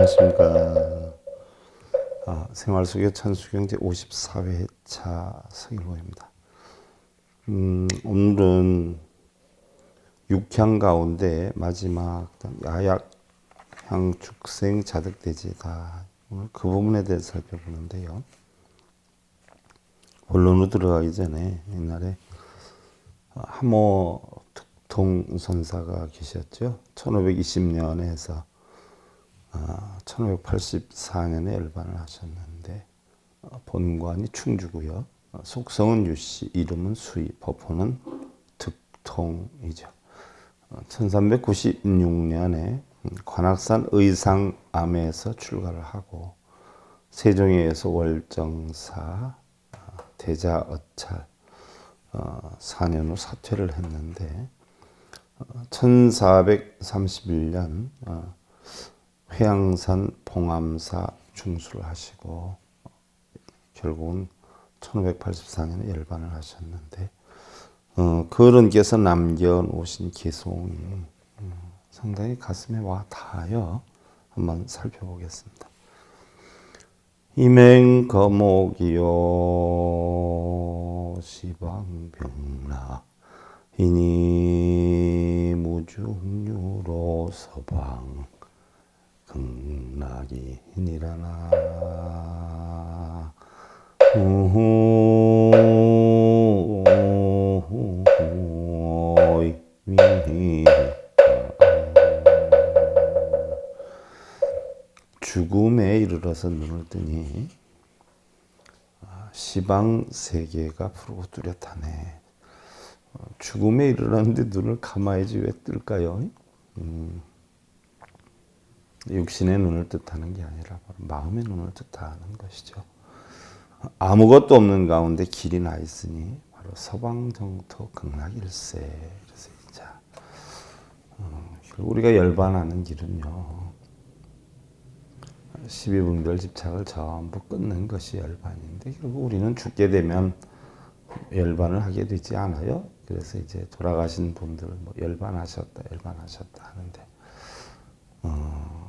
안녕하십니까. 생활수교 천수경제 54회차 서일호입니다. 오늘은 육향 가운데 마지막 야약향 죽생 자득대지다. 오늘 그 부분에 대해서 살펴보는데요. 본론으로 들어가기 전에 옛날에 함호 특통선사가 계셨죠. 1520년에 해서 1584년에 열반을 하셨는데 본관이 충주고요. 속성은 유씨, 이름은 수희, 법호는 득통이죠. 1396년에 관악산 의상암에서 출가를 하고 세종에 의해서 월정사, 대자어찰 4년 후 사퇴를 했는데 1431년 회양산 봉암사 중수를 하시고 결국은 1584년에 열반을 하셨는데 그런께서 남겨놓으신 개송이 상당히 가슴에 와 닿아요. 한번 살펴보겠습니다. 이맹거목이요 시방병라 이니 무중유로 서방 극락이 니라나 죽음에 이르러서 눈을 뜨니 시방 세계가 푸르고 뚜렷하네. 죽음에 이르렀는데 눈을 감아야지 왜 뜰까요? 육신의 눈을 뜻하는 게 아니라 바로 마음의 눈을 뜻하는 것이죠. 아무것도 없는 가운데 길이 나 있으니 바로 서방정토 극락일세. 그래서 이제 우리가 열반하는 길은요. 12분별 집착을 전부 끊는 것이 열반인데 결국 우리는 죽게 되면 열반을 하게 되지 않아요. 그래서 이제 돌아가신 분들 뭐 열반하셨다 하는데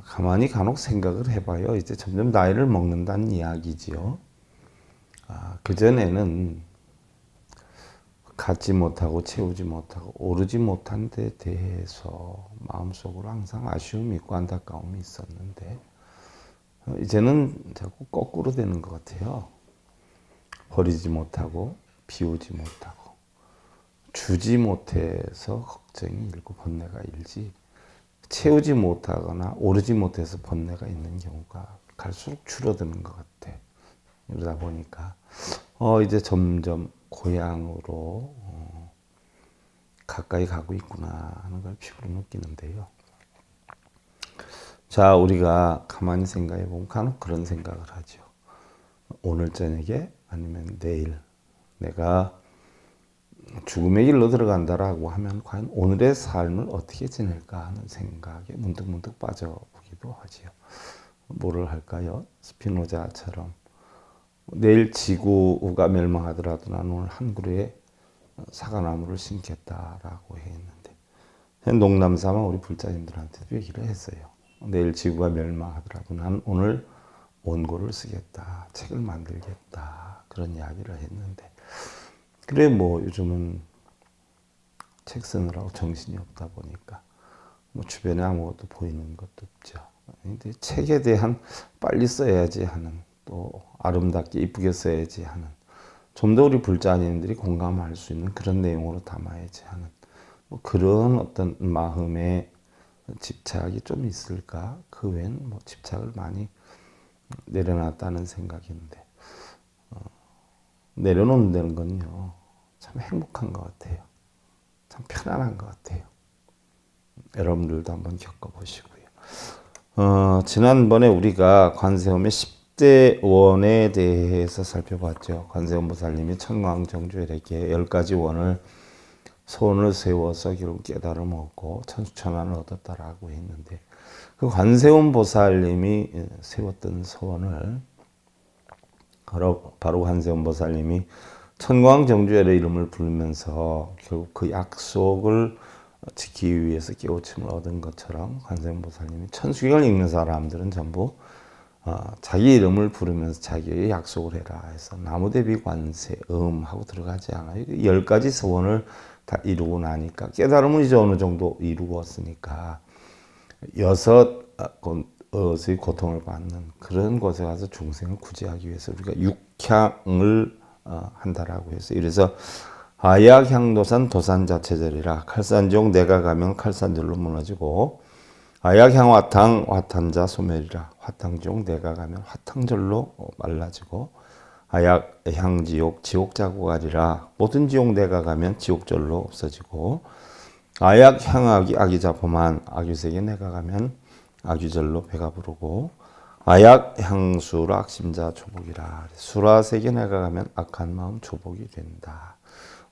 가만히 간혹 생각을 해봐요. 이제 점점 나이를 먹는다는 이야기지요. 그전에는 갖지 못하고 채우지 못하고 오르지 못한 데 대해서 마음속으로 항상 아쉬움이 있고 안타까움이 있었는데 이제는 자꾸 거꾸로 되는 것 같아요. 버리지 못하고 비우지 못하고 주지 못해서 걱정이 일고 번뇌가 일지 채우지 못하거나 오르지 못해서 번뇌가 있는 경우가 갈수록 줄어드는 것 같아. 이러다 보니까 이제 점점 고향으로 가까이 가고 있구나 하는 걸 피부로 느끼는데요. 자, 우리가 가만히 생각해 보면 간혹 그런 생각을 하죠. 오늘 저녁에 아니면 내일 내가 죽음의 길로 들어간다라고 하면 과연 오늘의 삶을 어떻게 지낼까 하는 생각에 문득문득 빠져보기도 하지요. 뭐를 할까요? 스피노자처럼 내일 지구가 멸망하더라도 나는 오늘 한 그루의 사과나무를 심겠다라고 했는데 농담삼아 우리 불자님들한테도 얘기를 했어요. 내일 지구가 멸망하더라도 난 오늘 원고를 쓰겠다, 책을 만들겠다 그런 이야기를 했는데 그래 뭐 요즘은 책 쓰느라고 정신이 없다 보니까 뭐 주변에 아무것도 보이는 것도 없죠. 근데 책에 대한 빨리 써야지 하는 또 아름답게 이쁘게 써야지 하는 좀 더 우리 불자님들이 공감할 수 있는 그런 내용으로 담아야지 하는 뭐 그런 어떤 마음의 집착이 좀 있을까? 그 외엔 뭐 집착을 많이 내려놨다는 생각인데 내려놓는다는 건요 참 행복한 것 같아요. 참 편안한 것 같아요. 여러분들도 한번 겪어보시고요. 지난번에 우리가 관세음의 10대 원에 대해서 살펴봤죠. 관세음 보살님이 천광정주엘에게 10가지 원을 소원을 세워서 결국 깨달음 얻고 천수천안을 얻었다라고 했는데 그 관세음 보살님이 세웠던 소원을 바로 관세음 보살님이 천광정주엘의 이름을 부르면서 결국 그 약속을 지키기 위해서 깨우침을 얻은 것처럼 관세음보살님이 천수경을 읽는 사람들은 전부 자기 이름을 부르면서 자기에게 약속을 해라 해서 나무대비 관세음 하고 들어가지 않아요. 10가지 소원을 다 이루고 나니까 깨달음은 이제 어느 정도 이루었으니까 여섯의 고통을 받는 그런 곳에 가서 중생을 구제하기 위해서 우리가 육향을 한다라고 해서 이래서 아약향도산 도산자체절이라 칼산종 내가 가면 칼산절로 무너지고 아약향화탕 화탄자 소멸이라 화탕종 내가 가면 화탕절로 말라지고 아약향지옥 지옥자고가리라 모든 지옥 내가 가면 지옥절로 없어지고 아약향악이 아기자포만 아귀세계 내가 가면 아귀절로 배가 부르고 아약향수라 악심자 조복이라 수라세계 내가 가면 악한 마음 조복이 된다.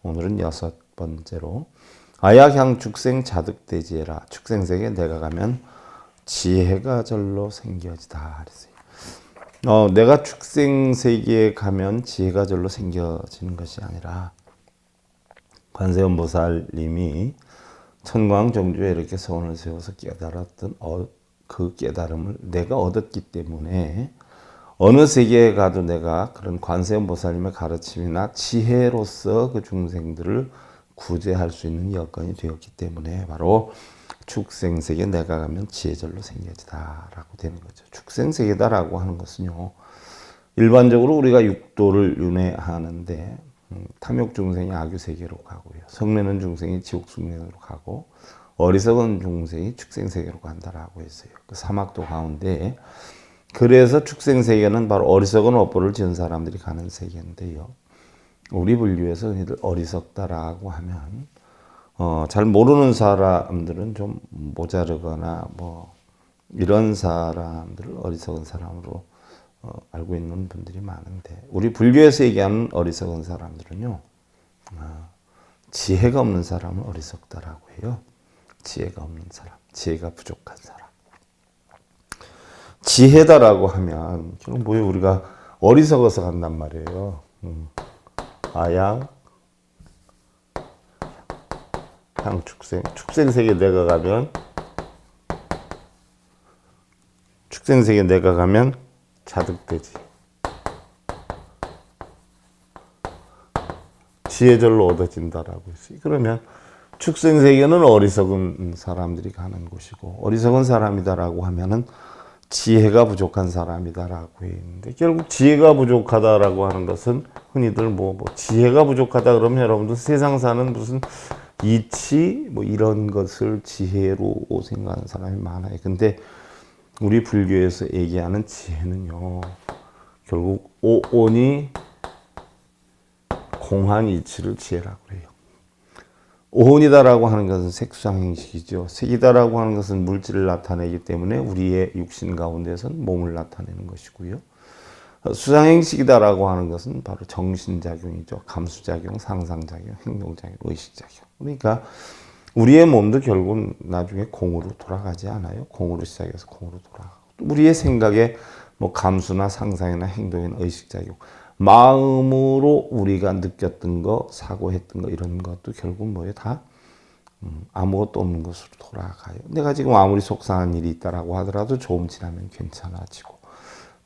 오늘은 6번째로 아약향 축생 자득대지해라 축생세계 내가 가면 지혜가 절로 생겨지다 그랬어요. 내가 축생세계에 가면 지혜가 절로 생겨지는 것이 아니라 관세음보살님이 천광정주에 이렇게 소원을 세워서 깨달았던 그 깨달음을 내가 얻었기 때문에 어느 세계에 가도 내가 그런 관세음보살님의 가르침이나 지혜로서 그 중생들을 구제할 수 있는 여건이 되었기 때문에 바로 축생세계 내가 가면 지혜절로 생겨지다라고 되는 거죠. 축생세계다라고 하는 것은요. 일반적으로 우리가 육도를 윤회하는데 탐욕 중생이 아귀세계로 가고요. 성내는 중생이 지옥숙내로 가고 어리석은 중생이 축생세계로 간다라고 했어요. 그 사막도 가운데 그래서 축생세계는 바로 어리석은 업보를 지은 사람들이 가는 세계인데요. 우리 분류에서 흔히들 어리석다라고 하면 잘 모르는 사람들은 좀 모자르거나 뭐 이런 사람들을 어리석은 사람으로 알고 있는 분들이 많은데 우리 불교에서 얘기하는 어리석은 사람들은요. 지혜가 없는 사람을 어리석다라고 해요. 지혜가 없는 사람, 지혜가 부족한 사람. 지혜다라고 하면 결국 뭐예요? 우리가 어리석어서 간단 말이에요. 아양, 향, 축생세계 내가 가면 축생세계 내가 가면 자득되지. 지혜절로 얻어진다라고 했어요. 그러면 축생세계는 어리석은 사람들이 가는 곳이고 어리석은 사람이다라고 하면은 지혜가 부족한 사람이다라고 했는데 결국 지혜가 부족하다라고 하는 것은 흔히들 뭐 지혜가 부족하다 그러면 여러분들 세상 사는 무슨 이치 뭐 이런 것을 지혜로 생각하는 사람이 많아요. 근데 우리 불교에서 얘기하는 지혜는요. 결국 오온이 공한 이치를 지혜라고 해요. 오온이다라고 하는 것은 색수상행식이죠. 색이다라고 하는 것은 물질을 나타내기 때문에 우리의 육신 가운데서는 몸을 나타내는 것이고요. 수상행식이다라고 하는 것은 바로 정신작용이죠. 감수작용, 상상작용, 행동작용, 의식작용. 그러니까 우리의 몸도 결국은 나중에 공으로 돌아가지 않아요. 공으로 시작해서 공으로 돌아가고. 우리의 생각에 뭐 감수나 상상이나 행동이나 의식작용. 마음으로 우리가 느꼈던 거, 사고했던 거 이런 것도 결국 뭐예요? 다 아무것도 없는 것으로 돌아가요. 내가 지금 아무리 속상한 일이 있다라고 하더라도 조금 지나면 괜찮아지고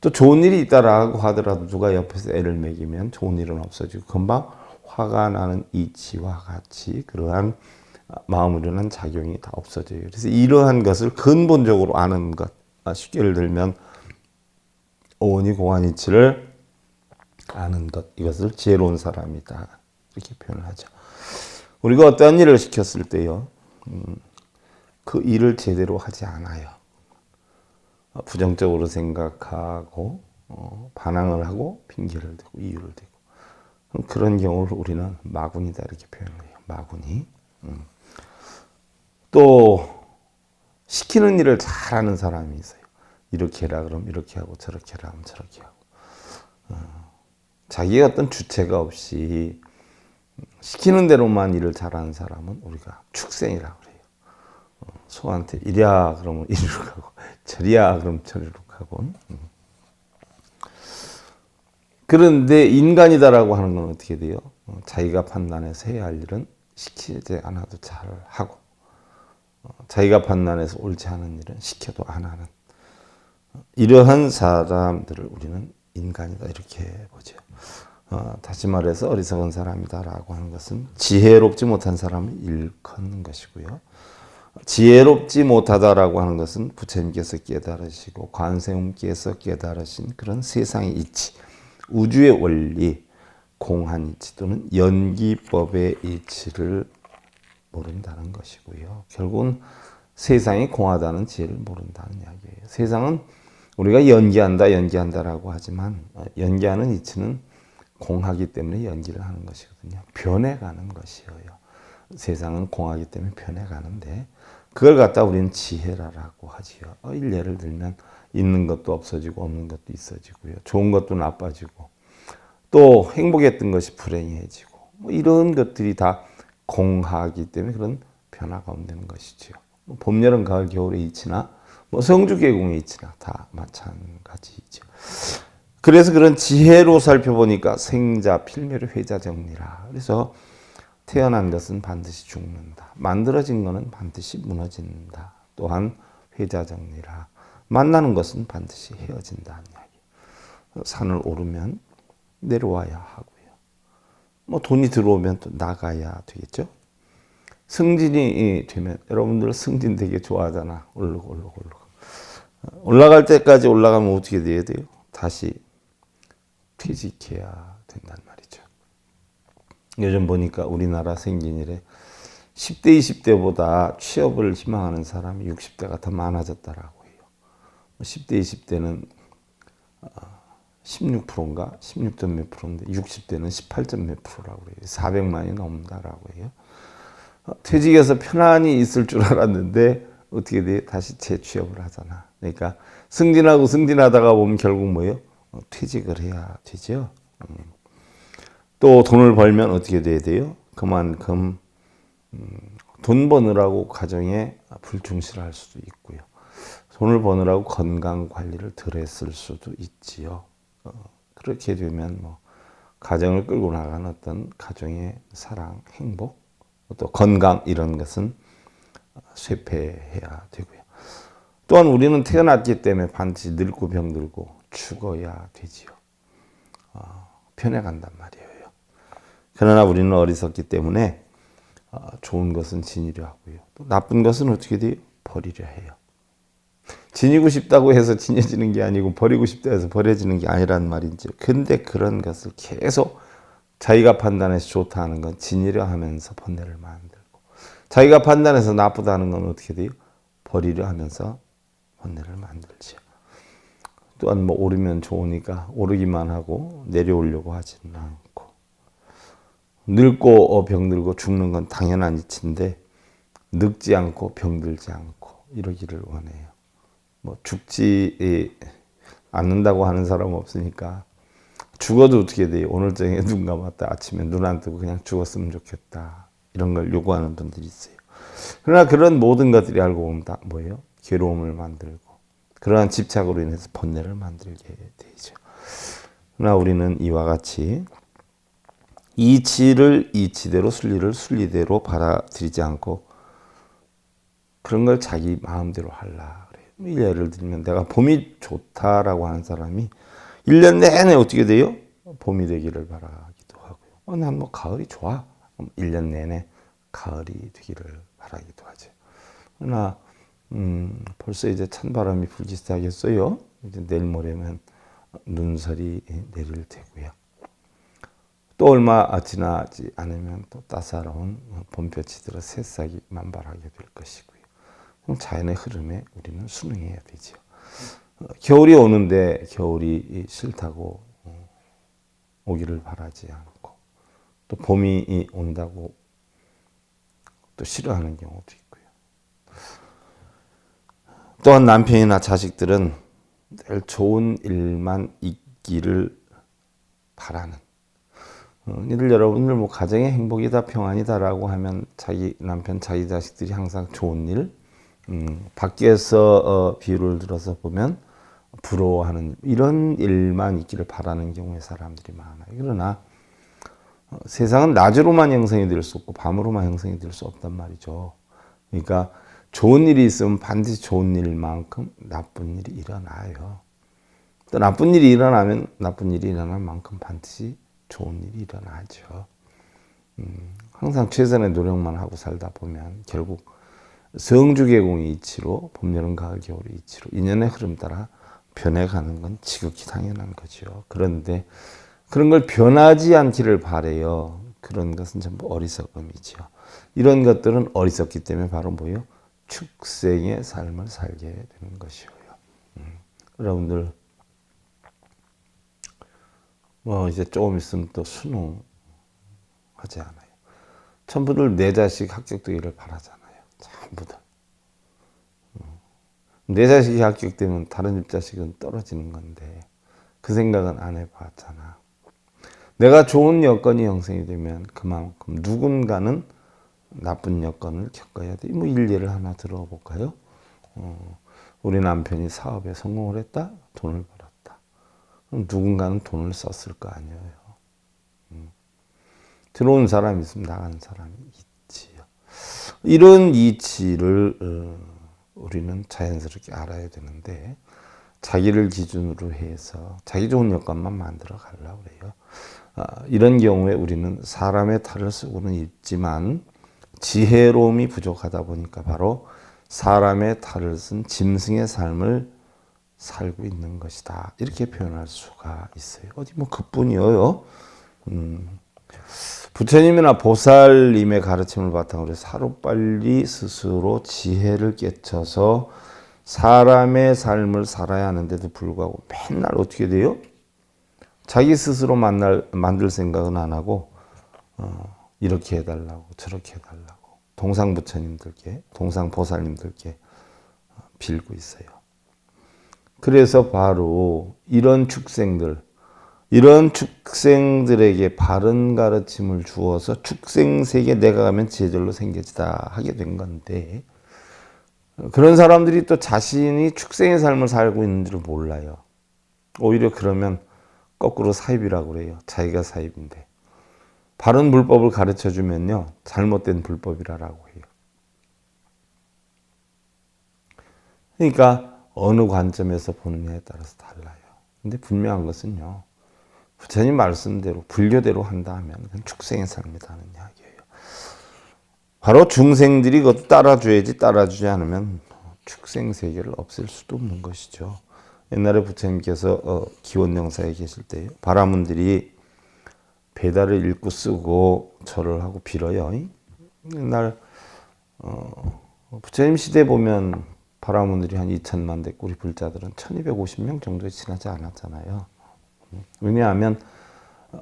또 좋은 일이 있다라고 하더라도 누가 옆에서 애를 먹이면 좋은 일은 없어지고 금방 화가 나는 이치와 같이 그러한 마음으로 는 작용이 다 없어져요. 그래서 이러한 것을 근본적으로 아는 것, 쉽게 예를 들면 오온이 공한 이치를 아는 것, 이것을 지혜로운 사람이다 이렇게 표현을 하죠. 우리가 어떠한 일을 시켰을 때요, 그 일을 제대로 하지 않아요. 부정적으로 생각하고 반항을 하고 핑계를 대고 이유를 대고 그런 경우를 우리는 마군이다 이렇게 표현을 해요. 마군이. 또 시키는 일을 잘하는 사람이 있어요. 이렇게 해라 그럼 이렇게 하고 저렇게 해라 그럼 저렇게 하고 자기의 어떤 주체가 없이 시키는 대로만 일을 잘하는 사람은 우리가 축생이라고 그래요. 소한테 이리야 그러면 이리로 가고 저리야 그러면 저리로 가고. 그런데 인간이다라고 하는 건 어떻게 돼요? 자기가 판단해서 해야 할 일은 시키지 않아도 잘 하고 자기가 판단해서 옳지 않은 일은 시켜도 안 하는 이러한 사람들을 우리는 인간이다 이렇게 보죠. 다시 말해서 어리석은 사람이다라고 하는 것은 지혜롭지 못한 사람을 일컫는 것이고요. 지혜롭지 못하다라고 하는 것은 부처님께서 깨달으시고 관세음께서 깨달으신 그런 세상의 이치, 우주의 원리, 공한 이치 또는 연기법의 이치를 모른다는 것이고요. 결국은 세상이 공하다는 지혜를 모른다는 이야기예요. 세상은 우리가 연기한다라고 하지만 연기하는 이치는 공하기 때문에 연기를 하는 것이거든요. 변해가는 것이에요. 세상은 공하기 때문에 변해가는데 그걸 갖다 우리는 지혜라고 하지요. 예를 들면 있는 것도 없어지고 없는 것도 있어지고요. 좋은 것도 나빠지고 또 행복했던 것이 불행해지고 이런 것들이 다 공하기 때문에 그런 변화가 온다는 것이지요. 봄, 여름, 가을, 겨울의 이치나 성주계공의 이치나 다 마찬가지죠. 그래서 그런 지혜로 살펴보니까 생자 필멸 회자 정리라. 그래서 태어난 것은 반드시 죽는다. 만들어진 것은 반드시 무너진다. 또한 회자 정리라. 만나는 것은 반드시 헤어진다는 이야기. 산을 오르면 내려와야 하고요. 돈이 들어오면 또 나가야 되겠죠. 승진이 되면 여러분들 승진 되게 좋아하잖아. 오르고. 올라갈 때까지 올라가면 어떻게 돼야 돼요? 다시 퇴직해야 된단 말이죠. 요즘 보니까 우리나라 생긴 일에 10대, 20대보다 취업을 희망하는 사람이 60대가 더 많아졌다라고 해요. 10대, 20대는 16%인가? 16점 몇 프로인데 60대는 18점 몇 프로라고 해요. 400만이 넘는다라고 해요. 퇴직해서 편안히 있을 줄 알았는데 어떻게 돼? 다시 재취업을 하잖아. 그러니까 승진하다가 보면 결국 뭐예요? 퇴직을 해야 되죠. 또 돈을 벌면 어떻게 돼야 돼요? 그만큼 돈 버느라고 가정에 불충실할 수도 있고요. 돈을 버느라고 건강 관리를 덜 했을 수도 있지요. 그렇게 되면 가정을 끌고 나가는 어떤 가정의 사랑, 행복, 또 건강 이런 것은 쇠퇴해야 되고요. 또한 우리는 태어났기 때문에 반드시 늙고 병들고 죽어야 되지요. 변해간단 말이에요. 그러나 우리는 어리석기 때문에 좋은 것은 지니려 하고요. 또 나쁜 것은 어떻게 돼요? 버리려 해요. 지니고 싶다고 해서 지녀지는 게 아니고 버리고 싶다 해서 버려지는 게 아니란 말이죠. 근데 그런 것을 계속 자기가 판단해서 좋다 하는 건 지니려 하면서 번뇌를 만들고 자기가 판단해서 나쁘다 하는 건 어떻게 돼요? 버리려 하면서 번뇌를 만들죠. 또한 오르면 좋으니까 오르기만 하고 내려오려고 하지는 않고 늙고 병들고 죽는 건 당연한 이치인데 늙지 않고 병들지 않고 이러기를 원해요. 죽지 않는다고 하는 사람은 없으니까 죽어도 어떻게 돼요? 오늘 저녁에 눈 감았다 아침에 눈 안 뜨고 그냥 죽었으면 좋겠다. 이런 걸 요구하는 분들이 있어요. 그러나 그런 모든 것들이 알고 보면 다 뭐예요? 괴로움을 만들고 그러한 집착으로 인해서 번뇌를 만들게 되죠. 그러나 우리는 이와 같이 이치를 이치대로 순리를 순리대로 받아들이지 않고 그런 걸 자기 마음대로 하려 그래요. 예를 들면 내가 봄이 좋다라고 하는 사람이 1년 내내 어떻게 돼요? 봄이 되기를 바라기도 하고요. 난 가을이 좋아. 1년 내내 가을이 되기를 바라기도 하죠. 그러나 벌써 이제 찬바람이 불기 시작했어요. 이제 내일 모레면 눈설이 내릴 테고요. 또 얼마 지나지 않으면 또 따사로운 봄볕이 들어 새싹이 만발하게 될 것이고요. 자연의 흐름에 우리는 순응해야 되죠. 겨울이 오는데 겨울이 싫다고 오기를 바라지 않고 또 봄이 온다고 또 싫어하는 경우도 있고요. 또한 남편이나 자식들은 늘 좋은 일만 있기를 바라는 이들 여러분들 가정의 행복이다 평안이다라고 하면 자기 남편 자기 자식들이 항상 좋은 일 밖에서 비유를 들어서 보면 부러워하는 이런 일만 있기를 바라는 경우의 사람들이 많아요. 그러나 세상은 낮으로만 형성이 될 수 없고 밤으로만 형성이 될 수 없단 말이죠. 그러니까 좋은 일이 있으면 반드시 좋은 일만큼 나쁜 일이 일어나요. 또 나쁜 일이 일어나면 나쁜 일이 일어날 만큼 반드시 좋은 일이 일어나죠. 항상 최선의 노력만 하고 살다 보면 결국 성주계공의 이치로 봄, 여름, 가을, 겨울의 이치로 인연의 흐름 따라 변해가는 건 지극히 당연한 거죠. 그런데 그런 걸 변하지 않기를 바라요. 그런 것은 전부 어리석음이죠. 이런 것들은 어리석기 때문에 바로 뭐예요? 축생의 삶을 살게 되는 것이에요. 여러분들 뭐 이제 조금 있으면 또 수능 하지 않아요. 전부들 내 자식 합격되기를 바라잖아요. 전부들. 내 자식이 합격되면 다른 집 자식은 떨어지는 건데 그 생각은 안 해봤잖아. 내가 좋은 여건이 형성이 되면 그만큼 누군가는 나쁜 여건을 겪어야 돼. 뭐 일례를 하나 들어볼까요? 우리 남편이 사업에 성공을 했다? 돈을 벌었다. 그럼 누군가는 돈을 썼을 거 아니에요. 들어온 사람이 있으면 나가는 사람이 있지요. 이런 이치를 우리는 자연스럽게 알아야 되는데 자기를 기준으로 해서 자기 좋은 여건만 만들어 가려고 그래요. 이런 경우에 우리는 사람의 탈을 쓰고는 있지만 지혜로움이 부족하다 보니까 바로 사람의 탈을 쓴 짐승의 삶을 살고 있는 것이다. 이렇게 표현할 수가 있어요. 어디 뭐 그뿐이에요. 부처님이나 보살님의 가르침을 바탕으로 해서 하루빨리 스스로 지혜를 깨쳐서 사람의 삶을 살아야 하는데도 불구하고 맨날 어떻게 돼요? 자기 스스로 만들 생각은 안 하고 이렇게 해달라고 저렇게 해달라고 동상부처님들께 동상보살님들께 빌고 있어요. 그래서 바로 이런 축생들에게 바른 가르침을 주어서 축생세계 내가 가면 제절로 생겨지다 하게 된 건데 그런 사람들이 또 자신이 축생의 삶을 살고 있는 줄 몰라요. 오히려 그러면 거꾸로 사입이라고 그래요. 자기가 사입인데. 바른 불법을 가르쳐 주면요. 잘못된 불법이라고 해요. 그러니까 어느 관점에서 보느냐에 따라서 달라요. 근데 분명한 것은요. 부처님 말씀대로 불교대로 한다 하면 그건 축생의 삶이라는 이야기예요. 바로 중생들이 그것도 따라줘야지 따라주지 않으면 축생 세계를 없앨 수도 없는 것이죠. 옛날에 부처님께서 기원영사에 계실 때 바라문들이 배달을 읽고 쓰고 절을 하고 빌어요. 옛날 부처님 시대 보면 바라문들이 한 2천만 됐고 우리 불자들은 1250명 정도에 지나지 않았잖아요. 왜냐하면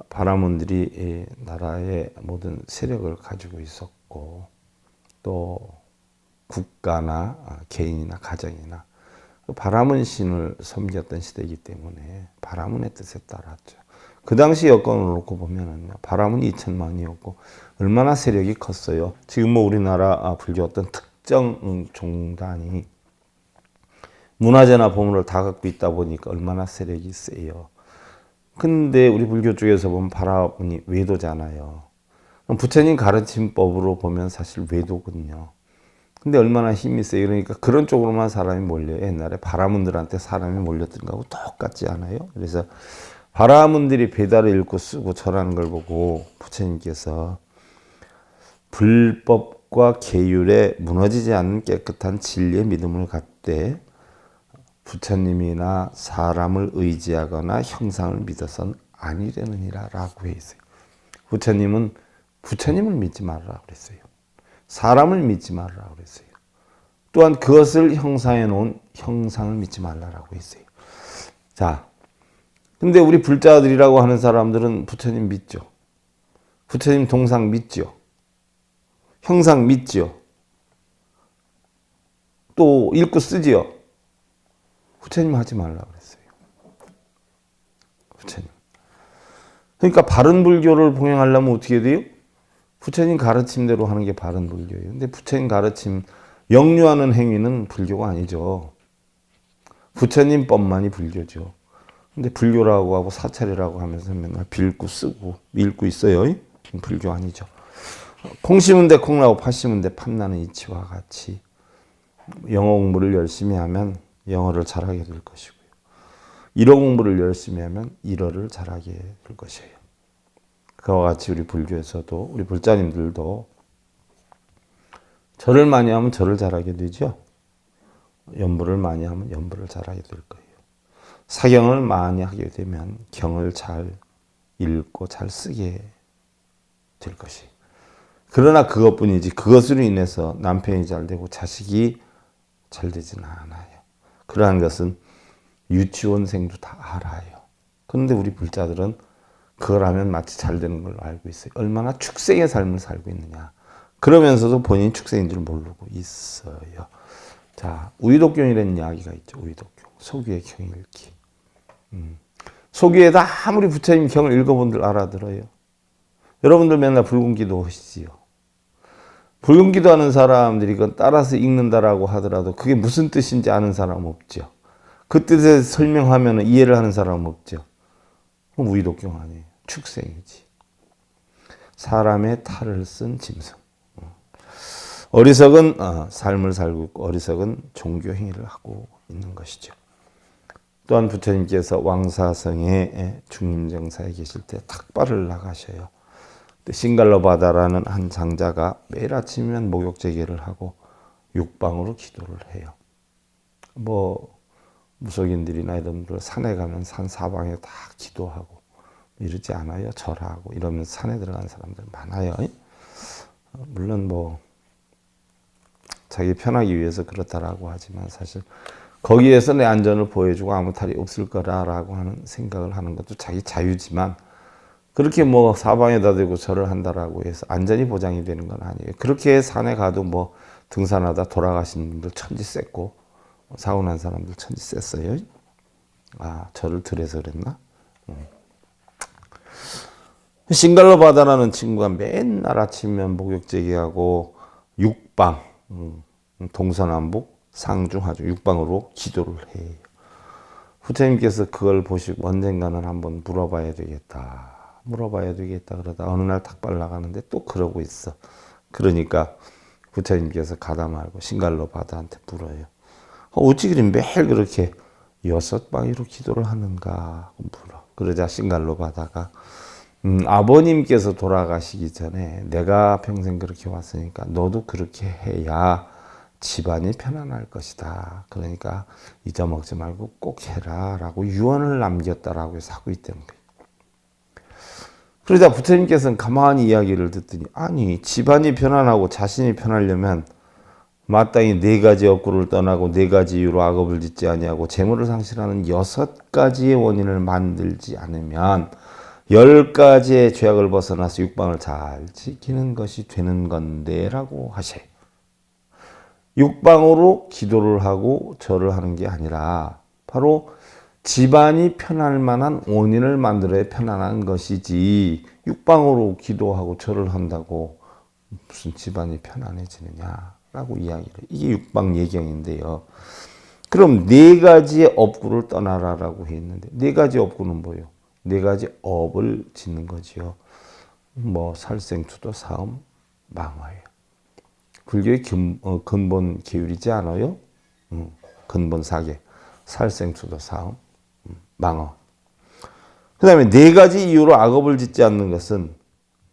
바라문들이 나라의 모든 세력을 가지고 있었고 또 국가나 개인이나 가정이나 바라문 신을 섬겼던 시대이기 때문에 바라문의 뜻에 따랐죠. 그 당시 여건을 놓고 보면은요, 바라문이 2천만이었고 얼마나 세력이 컸어요. 지금 뭐 우리나라 불교 어떤 특정 종단이 문화재나 보물을 다 갖고 있다 보니까 얼마나 세력이 세요. 근데 우리 불교 쪽에서 보면 바라문이 외도잖아요. 부처님 가르침법으로 보면 사실 외도거든요. 근데 얼마나 힘이 세요. 그러니까 그런 쪽으로만 사람이 몰려요. 옛날에 바라문들한테 사람이 몰렸던 거하고 똑같지 않아요? 그래서 바라문들이 배달을 읽고 쓰고 절하는 걸 보고 부처님께서 불법과 계율에 무너지지 않는 깨끗한 진리의 믿음을 갖되 부처님이나 사람을 의지하거나 형상을 믿어서는 아니려느니라 라고 해 있어요. 부처님을 믿지 말라고 그랬어요. 사람을 믿지 말라고 그랬어요. 또한 그것을 형상해 놓은 형상을 믿지 말라고 했어요. 자, 근데 우리 불자들이라고 하는 사람들은 부처님 믿죠. 부처님 동상 믿죠. 형상 믿죠. 또 읽고 쓰지요. 부처님 하지 말라고 그랬어요. 부처님. 그러니까 바른 불교를 봉행하려면 어떻게 돼요? 부처님 가르침대로 하는 게 바른 불교예요. 근데 부처님 가르침 역류하는 행위는 불교가 아니죠. 부처님 법만이 불교죠. 근데 불교라고 하고 사찰이라고 하면서 맨날 빌고 쓰고 밀고 있어요. 불교 아니죠. 콩 심은 데 콩 나고 팥 심은 데 팥 나는 이치와 같이 영어 공부를 열심히 하면 영어를 잘하게 될 것이고요. 일어 공부를 열심히 하면 일어를 잘하게 될 것이에요. 그와 같이 우리 불교에서도 우리 불자님들도 절을 많이 하면 절을 잘하게 되죠. 연부를 많이 하면 연부를 잘하게 될 거예요. 사경을 많이 하게 되면 경을 잘 읽고 잘 쓰게 될 것이. 그러나 그것뿐이지 그것으로 인해서 남편이 잘 되고 자식이 잘 되지는 않아요. 그러한 것은 유치원생도 다 알아요. 그런데 우리 불자들은 그걸 하면 마치 잘 되는 걸로 알고 있어요. 얼마나 축생의 삶을 살고 있느냐. 그러면서도 본인이 축생인 줄 모르고 있어요. 자, 우유독경이라는 이야기가 있죠. 우유독경. 소규의 경 읽기. 소규에다 아무리 부처님 경을 읽어본들 알아들어요. 여러분들 맨날 붉은 기도 하시지요. 붉은 기도하는 사람들이 그건 따라서 읽는다라고 하더라도 그게 무슨 뜻인지 아는 사람 없죠. 그 뜻에 설명하면 이해를 하는 사람 없죠. 그럼 우유독경 아니에요. 축생이지. 사람의 탈을 쓴 짐승. 어리석은 삶을 살고 있고 어리석은 종교 행위를 하고 있는 것이죠. 또한 부처님께서 왕사성의 중림정사에 계실 때 탁발을 나가셔요. 싱갈로바다라는 한 장자가 매일 아침이면 목욕 재개를 하고 육방으로 기도를 해요. 뭐 무속인들이나 이런 분들 산에 가면 산 사방에 다 기도하고 이러지 않아요? 절하고 이러면서 산에 들어간 사람들 많아요. 물론 뭐 자기 편하기 위해서 그렇다라고 하지만 사실 거기에서 내 안전을 보여주고 아무 탈이 없을 거라고 하는 생각을 하는 것도 자기 자유지만 그렇게 뭐 사방에다 대고 절을 한다라고 해서 안전이 보장이 되는 건 아니에요. 그렇게 산에 가도 뭐 등산하다 돌아가신 분들 천지 셌고 사고 난 사람들 천지 셌어요. 아, 절을 들여서 그랬나? 싱갈로 바다라는 친구가 맨날 아침이면 목욕 재개하고 육방, 동서남북, 상중하중 육방으로 기도를 해요. 부처님께서 그걸 보시고 언젠가는 한번 물어봐야 되겠다 그러다 어느 날 탁발 나가는데 또 그러고 있어. 그러니까 부처님께서 가다 말고 싱갈로 바다한테 물어요. 어찌 그리 매일 그렇게 6방위로 기도를 하는가 물어. 그러자 싱갈로 바다가 아버님께서 돌아가시기 전에 내가 평생 그렇게 왔으니까 너도 그렇게 해야 집안이 편안할 것이다. 그러니까 잊어먹지 말고 꼭 해라 라고 유언을 남겼다라고 해서 하고 있다는 거예요. 그러자 부처님께서는 가만히 이야기를 듣더니 아니 집안이 편안하고 자신이 편하려면 마땅히 4가지 업구를 떠나고 4가지 이유로 악업을 짓지 아니하고 재물을 상실하는 6가지의 원인을 만들지 않으면 10가지의 죄악을 벗어나서 육방을 잘 지키는 것이 되는 건데 라고 하셔요. 육방으로 기도를 하고 절을 하는 게 아니라 바로 집안이 편할 만한 원인을 만들어야 편안한 것이지 육방으로 기도하고 절을 한다고 무슨 집안이 편안해지느냐라고 이야기를. 이게 육방 예경인데요. 그럼 4가지의 업구를 떠나라라고 했는데 4가지 업구는 뭐예요? 4가지 업을 짓는 거지요. 뭐 살생투도 사음 망화예요. 불교의 근본 계율이지 않아요? 근본 4개. 살생투도 사음 망어. 그 다음에 4가지 이유로 악업을 짓지 않는 것은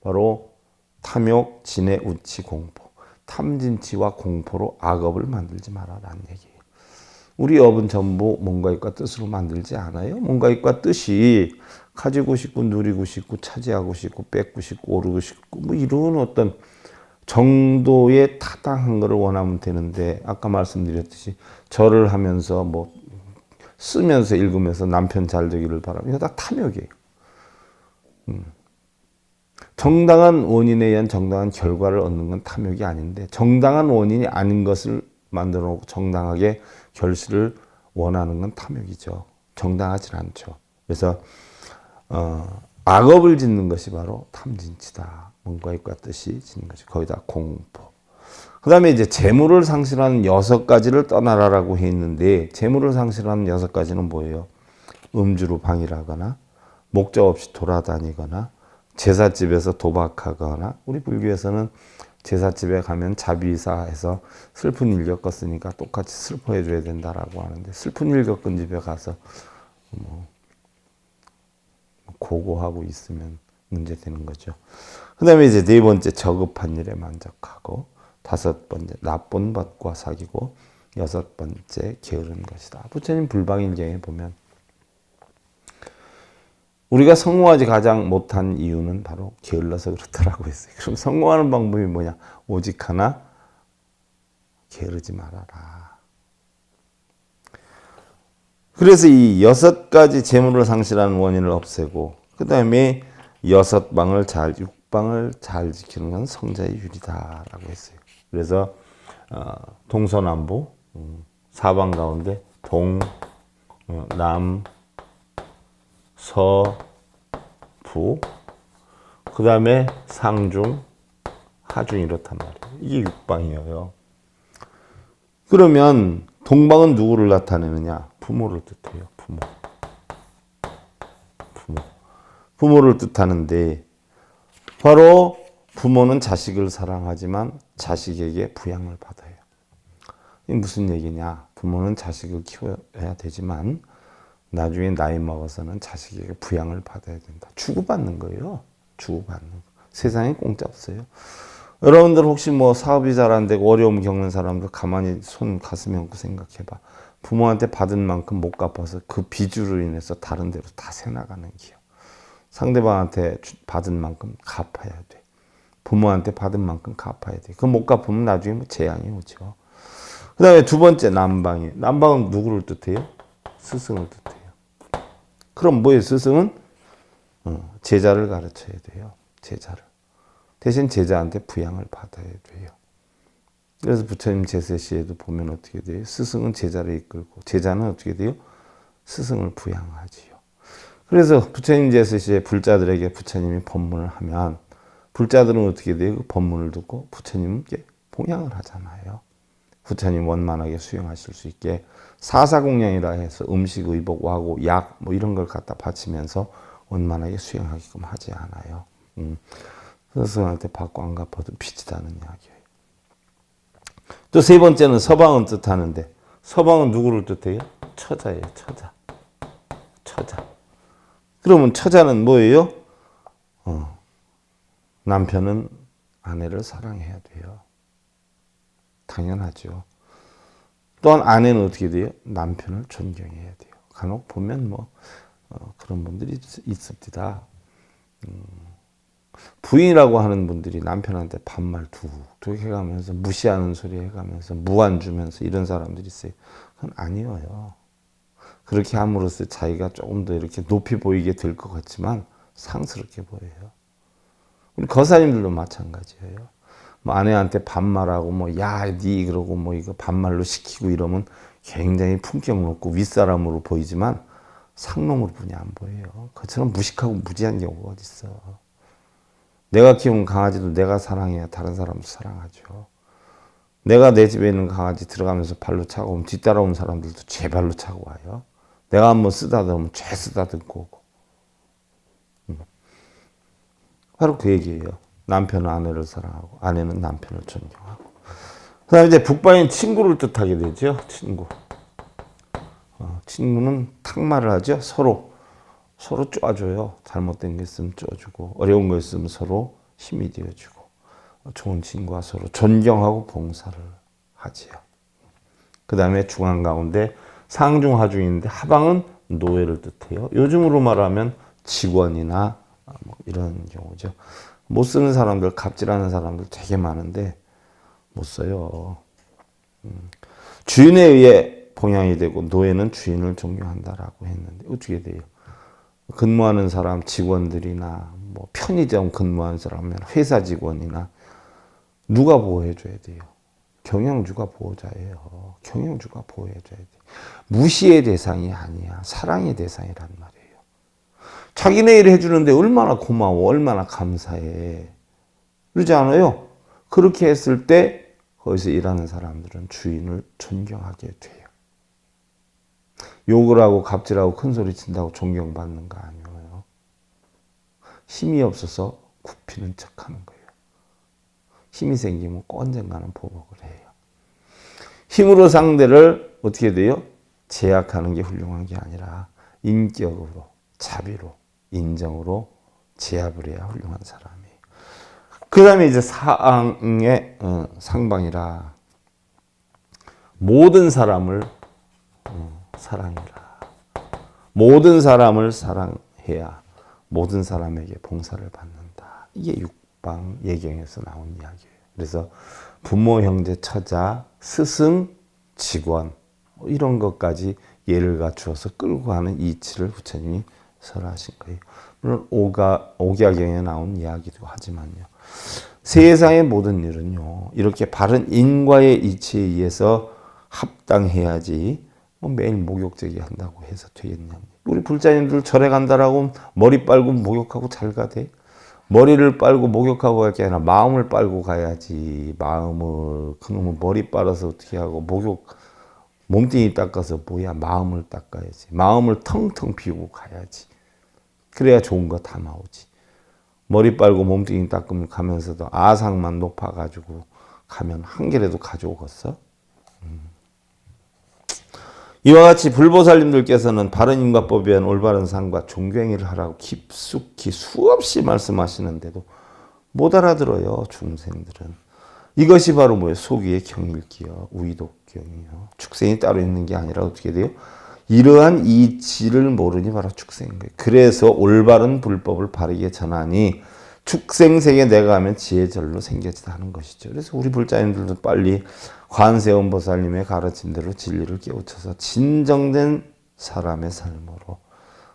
바로 탐욕, 진해, 우치, 공포. 탐진치와 공포로 악업을 만들지 마라라는 얘기예요. 우리 업은 전부 몸과 입과 뜻으로 만들지 않아요. 몸과 입과 뜻이 가지고 싶고 누리고 싶고 차지하고 싶고 뺏고 싶고 오르고 싶고 뭐 이런 어떤 정도의 타당한 것을 원하면 되는데 아까 말씀드렸듯이 절을 하면서 뭐 쓰면서 읽으면서 남편 잘 되기를 바라면 이거 다 탐욕이에요. 정당한 원인에 의한 정당한 결과를 얻는 건 탐욕이 아닌데 정당한 원인이 아닌 것을 만들어 놓고 정당하게 결실을 원하는 건 탐욕이죠. 정당하진 않죠. 그래서 악업을 짓는 것이 바로 탐진치다. 몸과 입과 뜻이 짓는 것이 거기다 공포. 그 다음에 이제 재물을 상실하는 6가지를 떠나라라고 했는데 재물을 상실하는 6가지는 뭐예요? 음주로 방일하거나 목적 없이 돌아다니거나 제삿집에서 도박하거나 우리 불교에서는 제삿집에 가면 자비사해서 슬픈 일 겪었으니까 똑같이 슬퍼해 줘야 된다라고 하는데, 슬픈 일 겪은 집에 가서 뭐 고고하고 있으면 문제 되는 거죠. 그 다음에 이제 네 번째, 저급한 일에 만족하고, 다섯 번째, 나쁜 것과 사귀고, 여섯 번째, 게으른 것이다. 부처님 불방일경에 보면 우리가 성공하지 가장 못한 이유는 바로 게을러서 그렇다라고 했어요. 그럼 성공하는 방법이 뭐냐? 오직 하나, 게으르지 말아라. 그래서 이 여섯 가지 재물을 상실하는 원인을 없애고, 그 다음에 여섯 방을 잘, 육방을 잘 지키는 건 성자의 율이다라고 했어요. 그래서 동서남북, 사방 가운데 동, 남, 서, 부, 그 다음에 상중, 하중 이렇단 말이에요. 이게 육방이에요. 그러면 동방은 누구를 나타내느냐? 부모를 뜻해요. 부모. 부모를 뜻하는데, 바로 부모는 자식을 사랑하지만 자식에게 부양을 받아요. 이게 무슨 얘기냐? 부모는 자식을 키워야 되지만 나중에 나이 먹어서는 자식에게 부양을 받아야 된다. 주고받는 거예요. 주고받는 거. 세상에 공짜 없어요. 여러분들 혹시 뭐 사업이 잘 안 되고 어려움 겪는 사람들 가만히 손 가슴에 얹고 생각해봐. 부모한테 받은 만큼 못 갚아서 그 빚으로 인해서 다른 데로 다 새나가는 기업. 상대방한테 받은 만큼 갚아야 돼. 부모한테 받은 만큼 갚아야 돼. 그 못 갚으면 나중에 뭐 재앙이 오죠. 그 다음에 두 번째, 남방이에요. 남방은 누구를 뜻해요? 스승을 뜻해요. 그럼 뭐예요? 스승은 제자를 가르쳐야 돼요. 제자를. 대신 제자한테 부양을 받아야 돼요. 그래서 부처님 제세시에도 보면 어떻게 돼요? 스승은 제자를 이끌고 제자는 어떻게 돼요? 스승을 부양하지요. 그래서 부처님 제세시에 불자들에게 부처님이 법문을 하면 불자들은 어떻게 돼요? 그 법문을 듣고 부처님께 봉양을 하잖아요. 부처님 원만하게 수행하실 수 있게 사사공양이라 해서 음식, 의복, 와고, 약 뭐 이런 걸 갖다 바치면서 원만하게 수행하게끔 하지 않아요. 스승한테 받고 안 갚아도 빚이다는 이야기예요. 또 세 번째는 서방은 뜻하는데, 서방은 누구를 뜻해요? 처자예요. 처자. 처자. 그러면 처자는 뭐예요? 남편은 아내를 사랑해야 돼요. 당연하죠. 또한 아내는 어떻게 돼요? 남편을 존경해야 돼요. 간혹 보면 뭐 그런 분들이 있습니다. 부인이라고 하는 분들이 남편한테 반말 툭툭 해가면서 무시하는 소리 해가면서 무안 주면서 이런 사람들이 있어요. 그건 아니에요. 그렇게 함으로써 자기가 조금 더 이렇게 높이 보이게 될 것 같지만 상스럽게 보여요. 우리 거사님들도 마찬가지예요. 뭐 아내한테 반말하고 뭐 야, 니 그러고 뭐 이거 반말로 시키고 이러면 굉장히 품격 높고 윗사람으로 보이지만 상놈으로 분이 안 보여요. 그처럼 무식하고 무지한 경우가 어디 있어. 내가 키운 강아지도 내가 사랑해야 다른 사람도 사랑하죠. 내가 내 집에 있는 강아지 들어가면서 발로 차고 오면 뒤따라오는 사람들도 제 발로 차고 와요. 내가 한번 쓰다듬으면 죄 쓰다듬고 오고. 바로 그 얘기예요. 남편은 아내를 사랑하고 아내는 남편을 존경하고. 그 다음에 이제 북방인 친구를 뜻하게 되죠. 친구. 친구는 탁말을 하죠. 서로 쪼아줘요. 잘못된 게 있으면 쪼아주고 어려운 거 있으면 서로 힘이 되어주고 좋은 친구와 서로 존경하고 봉사를 하지요. 그 다음에 중앙 가운데 상중 하중인데 하방은 노예를 뜻해요. 요즘으로 말하면 직원이나 뭐 이런 경우죠. 못 쓰는 사람들, 갑질하는 사람들 되게 많은데 못 써요. 주인에 의해 봉양이 되고 노예는 주인을 존경한다라고 했는데 어떻게 돼요? 근무하는 사람, 직원들이나 뭐 편의점 근무하는 사람이나 회사 직원이나 누가 보호해줘야 돼요? 경영주가 보호자예요. 경영주가 보호해줘야 돼요. 무시의 대상이 아니야. 사랑의 대상이란 말이에요. 자기네 일을 해주는데 얼마나 고마워, 얼마나 감사해. 그러지 않아요? 그렇게 했을 때 거기서 일하는 사람들은 주인을 존경하게 돼요. 욕을 하고 갑질하고 큰소리 친다고 존경받는 거 아니에요. 힘이 없어서 굽히는 척하는 거예요. 힘이 생기면 꼭 언젠가는 보복을 해요. 힘으로 상대를 어떻게 돼요? 제약하는 게 훌륭한 게 아니라 인격으로, 자비로, 인정으로 제압을 해야 훌륭한 사람이에요. 그 다음에 이제 사앙의 상방이라 모든 사람을 사랑해라. 모든 사람을 사랑해야 모든 사람에게 봉사를 받는다. 이게 육방 예경에서 나온 이야기예요. 그래서 부모, 형제, 처자, 스승, 직원 이런 것까지 예를 갖추어서 끌고 가는 이치를 부처님이 설하신 거예요. 물론 오가경에 나온 이야기도 하지만요. 세상의 모든 일은요. 이렇게 바른 인과의 이치에 의해서 합당해야지 뭐 매일 목욕제기 한다고 해서 되겠냐. 우리 불자님들 절에 간다라고 머리 빨고 목욕하고 잘 가대. 머리를 빨고 목욕하고 갈 게 아니라 마음을 빨고 가야지. 마음을 그놈은 머리 빨아서 어떻게 하고 목욕 몸뚱이 닦아서 뭐야. 마음을 닦아야지. 마음을 텅텅 비우고 가야지. 그래야 좋은 거 다 나오지. 머리 빨고 몸뚱이 닦으면 가면서도 아상만 높아가지고 가면 한 개라도 가져오겠어? 이와 같이 불보살님들께서는 바른 인과법에 의한 올바른 삶과 종교행위를 하라고 깊숙이 수없이 말씀하시는데도 못 알아들어요. 중생들은. 이것이 바로 뭐예요? 소기의 경일기요. 우의독경이요. 축생이 따로 있는 게 아니라 어떻게 돼요? 이러한 이치를 모르니 바로 축생인 거예요. 그래서 올바른 불법을 바르게 전하니 축생세계 내가 하면 지혜절로 생겨지다 하는 것이죠. 그래서 우리 불자님들도 빨리 관세음 보살님의 가르친 대로 진리를 깨우쳐서 진정된 사람의 삶으로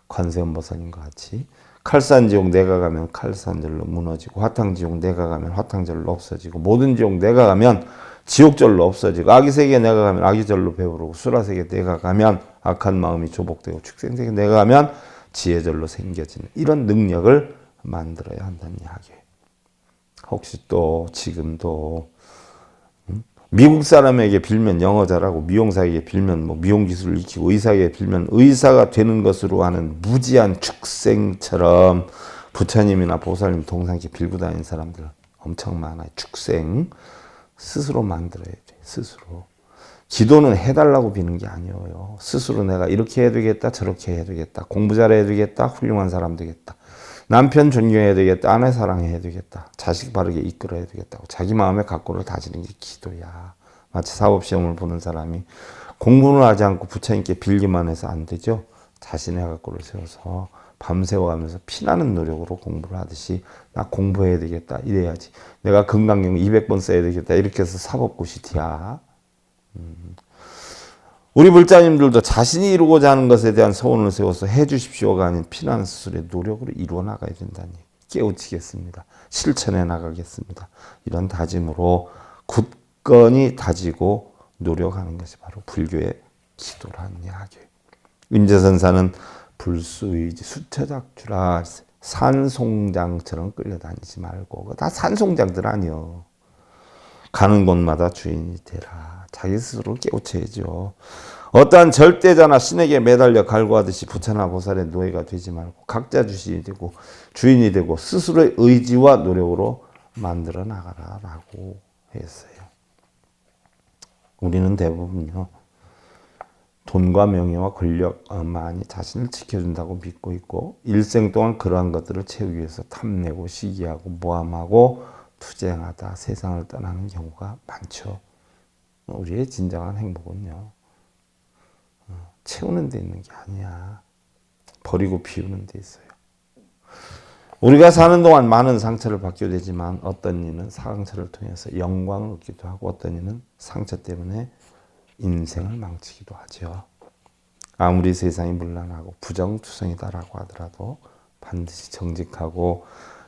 관세음 보살님과 같이 칼산지옥 내가 가면 칼산절로 무너지고 화탕지옥 내가 가면 화탕절로 없어지고 모든 지옥 내가 가면 지옥절로 없어지고 악의세계 내가 가면 악의절로 배부르고 수라세계 내가 가면 악한 마음이 조복되고 축생세계 내가 가면 지혜절로 생겨지는 이런 능력을 만들어야 한다는 이야기예요. 혹시 또 지금도 미국 사람에게 빌면 영어 잘하고 미용사에게 빌면 뭐 미용 기술을 익히고 의사에게 빌면 의사가 되는 것으로 하는 무지한 축생처럼 부처님이나 보살님 동상께 빌고 다니는 사람들 엄청 많아요. 축생 스스로 만들어야 돼. 스스로. 기도는 해달라고 비는 게 아니에요. 스스로 내가 이렇게 해야 되겠다 저렇게 해야 되겠다. 공부 잘해야 되겠다. 훌륭한 사람 되겠다. 남편 존경해야 되겠다. 아내 사랑해야 되겠다. 자식 바르게 이끌어야 되겠다고. 자기 마음의 각고를 다지는 게 기도야. 마치 사법시험을 보는 사람이 공부는 하지 않고 부처님께 빌기만 해서 안 되죠. 자신의 각고를 세워서 밤새워가면서 피나는 노력으로 공부를 하듯이 나 공부해야 되겠다. 이래야지. 내가 금강경 200번 써야 되겠다. 이렇게 해서 사법고시티야. 우리 불자님들도 자신이 이루고자 하는 것에 대한 소원을 세워서 해주십시오가 아닌 피난 스스로의 노력으로 이루어 나가야 된다니 깨우치겠습니다. 실천해 나가겠습니다. 이런 다짐으로 굳건히 다지고 노력하는 것이 바로 불교의 기도라는 이야기예요. 임재선사는 불수의지 수처작주라 산송장처럼 끌려다니지 말고 다 산송장들 아니요. 가는 곳마다 주인이 되라. 자기 스스로 깨우쳐야죠. 어떠한 절대자나 신에게 매달려 갈구하듯이 부처나 보살의 노예가 되지 말고 각자 주인이 되고 스스로의 의지와 노력으로 만들어 나가라라고 했어요. 우리는 대부분요. 돈과 명예와 권력만이 자신을 지켜준다고 믿고 있고 일생 동안 그러한 것들을 채우기 위해서 탐내고 시기하고 모함하고 투쟁하다 세상을 떠나는 경우가 많죠. 우리의 진정한 행복은요. 채우는 데 있는 게 아니야. 버리고 비우는 데 있어요. 우리가 사는 동안 많은 상처를 받게 되지만 어떤 이는 상처를 통해서 영광을 얻기도 하고 어떤 이는 상처 때문에 인생을 망치기도 하죠. 아무리 세상이 문란하고 부정투성이다라고 하더라도 반드시 정직하고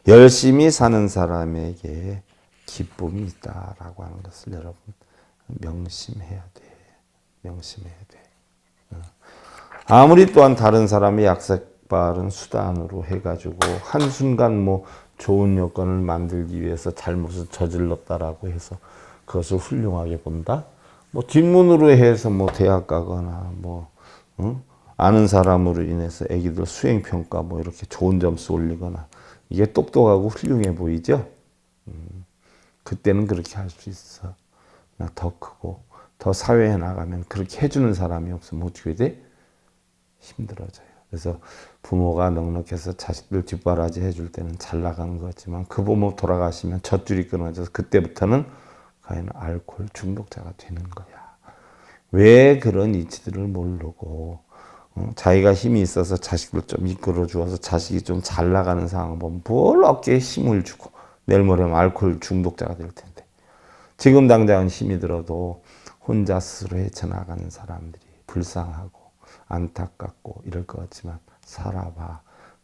열심히 사는 사람에게 기쁨이 있다라고 하는 것을 여러분 명심해야 돼. 명심해야 돼. 아무리 또한 다른 사람의 약삭빠른 수단으로 해가지고 한순간 뭐 좋은 여건을 만들기 위해서 잘못을 저질렀다라고 해서 그것을 훌륭하게 본다? 뭐 뒷문으로 해서 뭐 대학 가거나 뭐 아는 사람으로 인해서 애기들 수행평가 뭐 이렇게 좋은 점수 올리거나 이게 똑똑하고 훌륭해 보이죠? 그때는 그렇게 할 수 있어. 나 더 크고 더 사회에 나가면 그렇게 해주는 사람이 없으면 어떻게 돼? 힘들어져요. 그래서 부모가 넉넉해서 자식들 뒷바라지 해줄 때는 잘 나가는 거지만 그 부모 돌아가시면 젖줄이 끊어져서 그때부터는 과연 알코올 중독자가 되는 거야. 왜 그런 이치들을 모르고 자기가 힘이 있어서 자식들 좀 이끌어 주어서 자식이 좀 잘 나가는 상황 보면 뭘 어깨에 힘을 주고 내일 모레면 알코올 중독자가 될 텐데 지금 당장은 힘이 들어도 혼자 스스로 헤쳐나가는 사람들이 불쌍하고 안타깝고 이럴 것 같지만 살아봐.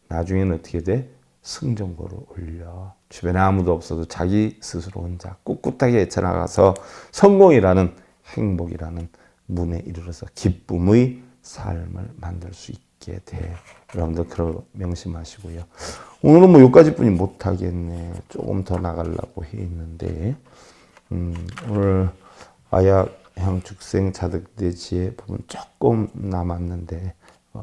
나중에는 어떻게 돼? 승전고를 올려. 주변에 아무도 없어도 자기 스스로 혼자 꿋꿋하게 헤쳐나가서 성공이라는 행복이라는 문에 이르러서 기쁨의 삶을 만들 수 있게 돼. 여러분들 그걸 명심하시고요. 오늘은 뭐 여기까지뿐이 못하겠네. 조금 더 나가려고 해 있는데 오늘 아약향 죽생 자득대지의 부분 조금 남았는데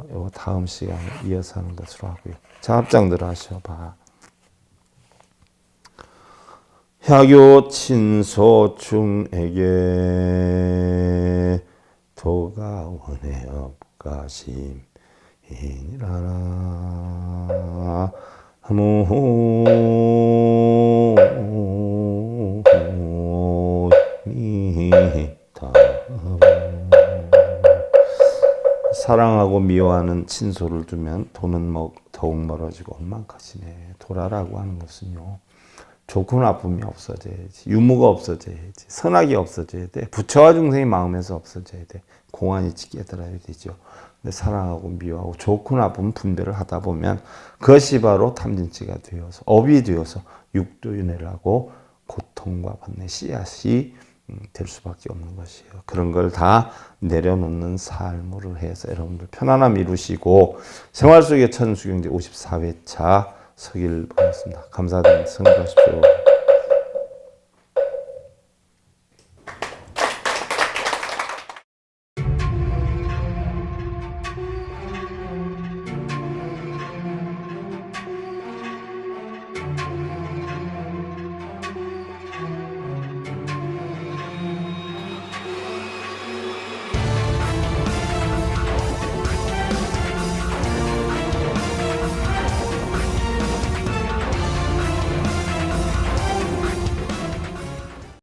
이거 다음 시간에 이어서 하는 것으로 하고요. 자, 합장들 하셔봐. ह्या교 친소충에게 도가 원해 없가심이니라나 하모니다. 사랑하고 미워하는 친소를 두면 도는 더욱 멀어지고 원망하시네. 도라라고 하는 것은요. 좋고 나쁨이 없어져야지. 유무가 없어져야지. 선악이 없어져야 돼. 부처와 중생의 마음에서 없어져야 돼. 공안이치 깨달아야 되죠. 근데 사랑하고 미워하고 좋고 나쁨 분별을 하다 보면 그것이 바로 탐진치가 되어서 업이 되어서 육도윤회를 하고 고통과 번뇌 씨앗이 될 수밖에 없는 것이에요. 그런 걸 다 내려놓는 삶을 해서 여러분들 편안함 이루시고 생활 속의 천수경제 54회차 서길 보냈습니다. 감사드립니다. 성공하십시오.